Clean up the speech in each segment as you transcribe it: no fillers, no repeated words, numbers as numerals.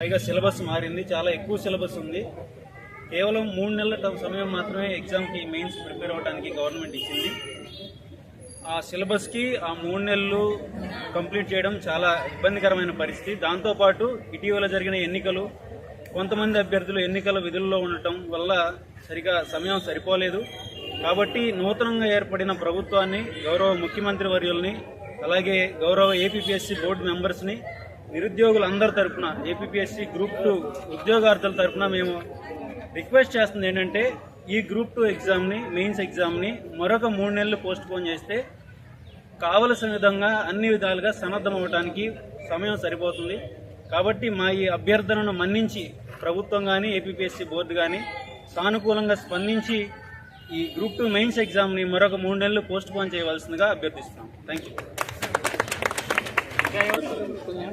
పైగా సిలబస్ మారింది, చాలా ఎక్కువ సిలబస్ ఉంది. కేవలం 3 నెలల సమయం మాత్రమే ఎగ్జామ్కి మెయిన్స్ ప్రిపేర్ అవ్వడానికి గవర్నమెంట్ ఇచ్చింది. ఆ సిలబస్కి ఆ 3 నెలలు కంప్లీట్ చేయడం చాలా ఇబ్బందికరమైన పరిస్థితి. దాంతోపాటు ఇటీవల జరిగిన ఎన్నికలు, కొంతమంది అభ్యర్థులు ఎన్నికల విధుల్లో ఉండటం వల్ల సరిగా సమయం సరిపోలేదు. కాబట్టి నూతనంగా ఏర్పడిన ప్రభుత్వాన్ని, గౌరవ ముఖ్యమంత్రి వర్యుల్ని, అలాగే గౌరవ ఏపీపీఎస్సీ బోర్డు మెంబర్స్ని, నిరుద్యోగులందరి తరఫున, ఏపీపీఎస్సీ గ్రూప్ 2 ఉద్యోగార్థుల తరఫున మేము రిక్వెస్ట్ చేస్తుంది ఏంటంటే, ఈ గ్రూప్ 2 ఎగ్జామ్ని, మెయిన్స్ ఎగ్జామ్ని మరొక 3 నెలలు పోస్ట్ పోన్ చేస్తే కావలసిన విధంగా అన్ని విధాలుగా సన్నద్ధం అవ్వడానికి సమయం సరిపోతుంది. కాబట్టి మా ఈ అభ్యర్థనను మన్నించి ప్రభుత్వం కానీ, ఏపీపీఎస్సీ బోర్డు కానీ సానుకూలంగా స్పందించి ఈ గ్రూప్ 2 మెయిన్స్ ఎగ్జామ్ని మరొక 3 నెలలు పోస్ట్ పోన్ చేయవలసిందిగా అభ్యర్థిస్తున్నాం. Thank you.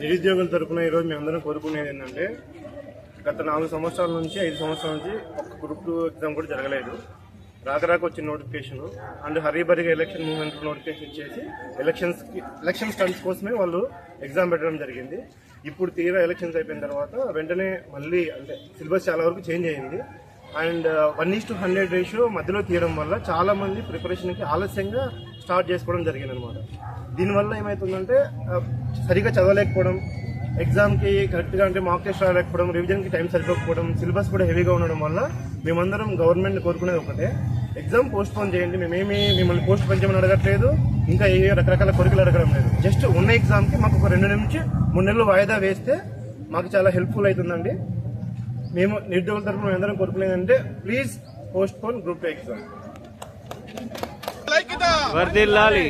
నిరుద్యోగుల తరఫున ఈరోజు మేమందరం కోరుకునేది ఏంటంటే, గత 4 సంవత్సరాల నుంచి 5 సంవత్సరాల నుంచి ఒక గ్రూప్ 2 ఎగ్జామ్ కూడా జరగలేదు. రాక వచ్చిన నోటిఫికేషన్ అండ్ హరీబరీగా ఎలక్షన్ మూవ్మెంట్ నోటిఫికేషన్ ఇచ్చేసి ఎలక్షన్ స్టంట్స్ కోసమే వాళ్ళు ఎగ్జామ్ పెట్టడం జరిగింది. ఇప్పుడు తీరా ఎలక్షన్స్ అయిపోయిన తర్వాత వెంటనే మళ్ళీ అంటే సిలబస్ చాలా వరకు చేంజ్ అయ్యింది. అండ్ 1:100 రేషియో మధ్యలో తీయడం వల్ల చాలా మంది ప్రిపరేషన్కి ఆలస్యంగా స్టార్ట్ చేసుకోవడం జరిగింది అనమాట. దీనివల్ల ఏమవుతుందంటే సరిగా చదవలేకపోవడం, ఎగ్జామ్కి కరెక్ట్గా అంటే మాక్ టెస్ట్ రాలేకపోవడం, రివిజన్కి టైం సరిపోకపోవడం, సిలబస్ కూడా హెవీగా ఉండడం వల్ల మేమందరం గవర్నమెంట్ కోరుకునేది ఒకటే, ఎగ్జామ్ పోస్ట్ పోన్ చేయండి. మేమేమి మిమ్మల్ని పోస్ట్ పోన్ చేయమని అడగట్లేదు, ఇంకా ఏ రకరకాల కోరికలు అడగడం లేదు. జస్ట్ ఉన్న ఎగ్జామ్కి మాకు ఒక 2 నుంచి 3 నెలలు వాయిదా వేస్తే మాకు చాలా హెల్ప్ఫుల్ అవుతుందండి. మేము నిరుద్యోగుల తరఫున అందరం కోరుకునేదంటే, please postpone group 2 exam. వర్ధిల్లాలి.